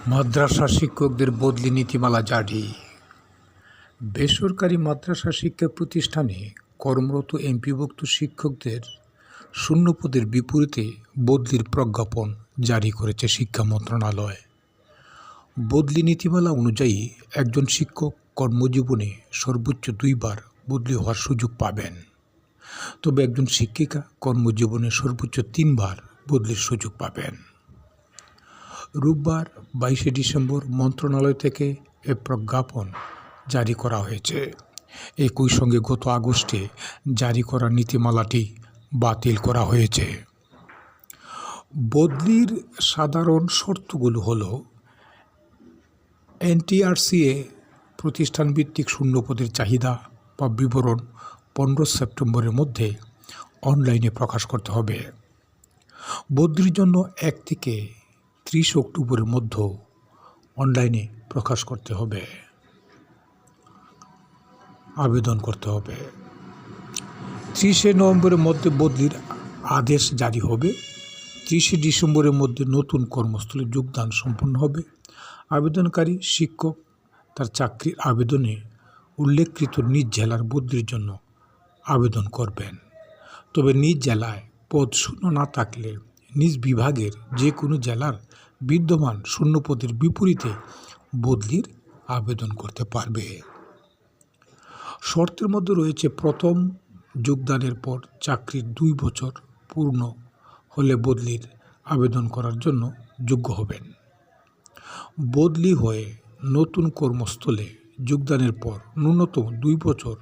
মাদ্রাসা শিক্ষকদের বদলি নীতিমালা জারি। বেসরকারি মাদ্রাসা শিক্ষা প্রতিষ্ঠানে কর্মরত এমপিভুক্ত শিক্ষকদের শূন্যপদের বিপরীতে বদলির প্রজ্ঞাপন জারি করেছে শিক্ষা মন্ত্রণালয়। বদলি নীতিমালা অনুযায়ী একজন শিক্ষক কর্মজীবনে সর্বোচ্চ 2 বার বদলি হওয়ার সুযোগ পাবেন, তবে একজন শিক্ষিকা কর্মজীবনে সর্বোচ্চ 3 বার বদলির সুযোগ পাবেন। রোববার 22শে ডিসেম্বর মন্ত্রণালয় থেকে এ প্রজ্ঞাপন জারি করা হয়েছে। একই সঙ্গে গত আগস্টে জারি করা নীতিমালাটি বাতিল করা হয়েছে। বদলির সাধারণ শর্তগুলো হল: এনটিআরসিএ প্রতিষ্ঠানভিত্তিক শূন্যপদের চাহিদা বা বিবরণ 15 সেপ্টেম্বরের মধ্যে অনলাইনে প্রকাশ করতে হবে। বদলির জন্য 1 থেকে 30 অক্টোবরের মধ্যে অনলাইনে প্রকাশ করতে হবে, আবেদন করতে হবে। 30শে নভেম্বরের মধ্যে বদলির আদেশ জারি হবে। 30শে ডিসেম্বরের মধ্যে নতুন কর্মস্থলে যোগদান সম্পন্ন হবে। আবেদনকারী শিক্ষক তার চাকরির আবেদনে উল্লেখকৃত নিজ জেলার বদলির জন্য আবেদন করবেন, তবে নিজ জেলায় পদ শূন্য না থাকলে নিজ বিভাগের যে কোনো জেলার বিদ্যমান শূন্যপদের বিপরীতে বদলির আবেদন করতে পারবে। শর্তের মধ্যে রয়েছে, প্রথম যোগদানের পর চাকরির 2 বছর পূর্ণ হলে বদলির আবেদন করার জন্য যোগ্য হবেন। বদলি হয়ে নতুন কর্মস্থলে যোগদানের পর ন্যূনতম 2 বছর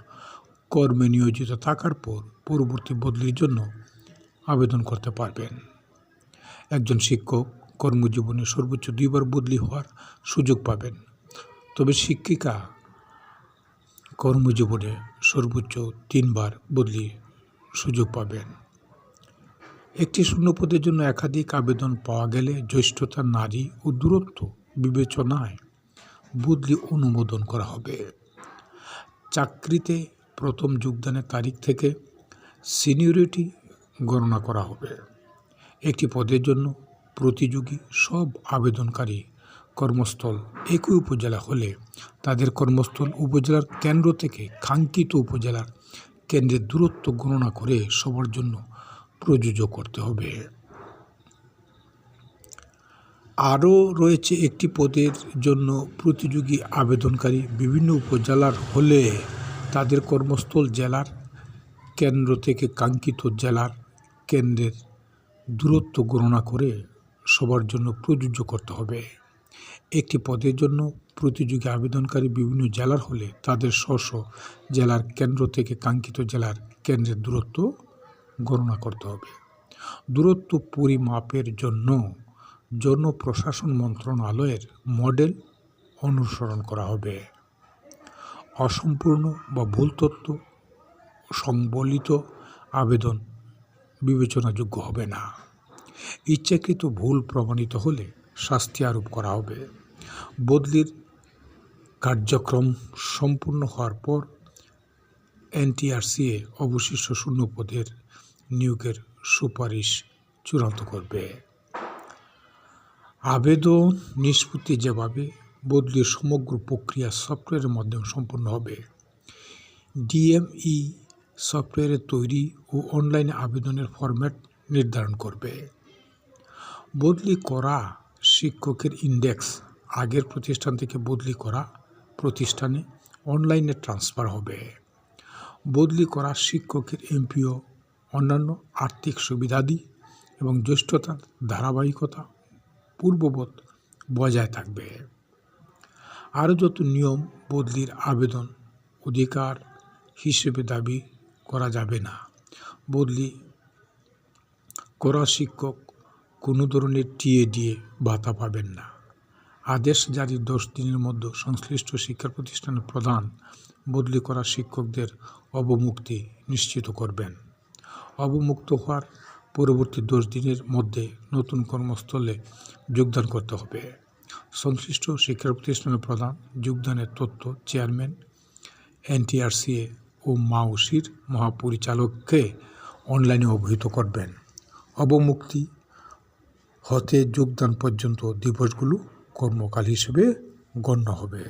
কর্মে নিয়োজিত থাকার পর পরবর্তী বদলির জন্য আবেদন করতে পারবেন। একজন শিক্ষক কর্মজীবনে সর্বোচ্চ 2 বার বদলি হওয়ার সুযোগ পাবেন, তবে শিক্ষিকা কর্মজীবনে সর্বোচ্চ 3 বার বদলি সুযোগ পাবেন। একটি শূন্যপদের জন্য একাধিক আবেদন পাওয়া গেলে জ্যেষ্ঠতা, নারী ও দূরত্ব বিবেচনায় বদলি অনুমোদন করা হবে। চাকরিতে প্রথম যোগদানের তারিখ থেকে সিনিয়রিটি গণনা করা হবে। একটি পদের জন্য প্রতিযোগী সব আবেদনকারী কর্মস্থল একই উপজেলা হলে তাদের কর্মস্থল উপজেলার কেন্দ্র থেকে কাঙ্ক্ষিত উপজেলার কেন্দ্রের দূরত্ব গণনা করে সবার জন্য প্রযোজ্য করতে হবে। আরও রয়েছে, একটি পদের জন্য প্রতিযোগী আবেদনকারী বিভিন্ন উপজেলার হলে তাদের কর্মস্থল জেলার কেন্দ্র থেকে কাঙ্ক্ষিত জেলার কেন্দ্রের দূরত্ব গণনা করে সবার জন্য প্রযোজ্য করতে হবে। একটি পদের জন্য প্রতিযোগী আবেদনকারী বিভিন্ন জেলার হলে তাদের স্ব জেলার কেন্দ্র থেকে কাঙ্ক্ষিত জেলার কেন্দ্রের দূরত্ব গণনা করতে হবে। দূরত্ব পরিমাপের জন্য জনপ্রশাসন মন্ত্রণালয়ের মডেল অনুসরণ করা হবে। অসম্পূর্ণ বা ভুল তথ্য সংবলিত আবেদন বিবেচনাযোগ্য হবে না। ইচ্ছাকৃত ভুল প্রমাণিত হলে শাস্তি আরোপ করা হবে। বদলির কার্যক্রম সম্পূর্ণ হওয়ার পর এনটিআরসিএ অবশিষ্ট শূন্যপদের নিয়োগের সুপারিশ চূড়ান্ত করবে। আবেদন নিষ্পত্তি যেভাবে বদলির সমগ্র প্রক্রিয়া সফটওয়্যারের মাধ্যমে সম্পন্ন হবে। ডিএমই সফটওয়্যারের তৈরি ও অনলাইনে আবেদনের ফরম্যাট নির্ধারণ করবে। বদলি করা শিক্ষকের ইন্ডেক্স আগের প্রতিষ্ঠান থেকে বদলি করা প্রতিষ্ঠানে অনলাইনে ট্রান্সফার হবে। বদলি করা শিক্ষকের এমপিও অন্যান্য আর্থিক সুবিধাদি এবং জ্যেষ্ঠতার ধারাবাহিকতা পূর্ববৎ বজায় থাকবে। আরও যত নিয়ম বদলির আবেদন অধিকার হিসেবে দাবি করা যাবে না। বদলি করা শিক্ষক কোনো ধরনের টিএডিএ ভাতা পাবেন না। আদেশ জারির 10 দিনের মধ্যে সংশ্লিষ্ট শিক্ষা প্রতিষ্ঠানের প্রধান বদলি করা শিক্ষকদের অবমুক্তি নিশ্চিত করবেন। অবমুক্ত হওয়ার পরবর্তী 10 দিনের মধ্যে নতুন কর্মস্থলে যোগদান করতে হবে। সংশ্লিষ্ট শিক্ষা প্রতিষ্ঠানের প্রধান যোগদানের তথ্য চেয়ারম্যান, এনটিআরসিএ ও মাউসির মহাপরিচালককে অনলাইনে অবহিত করবেন। অবমুক্তি হতে যোগদান পর্যন্ত দিবসগুলো কর্মকাল হিসেবে গণ্য হবে।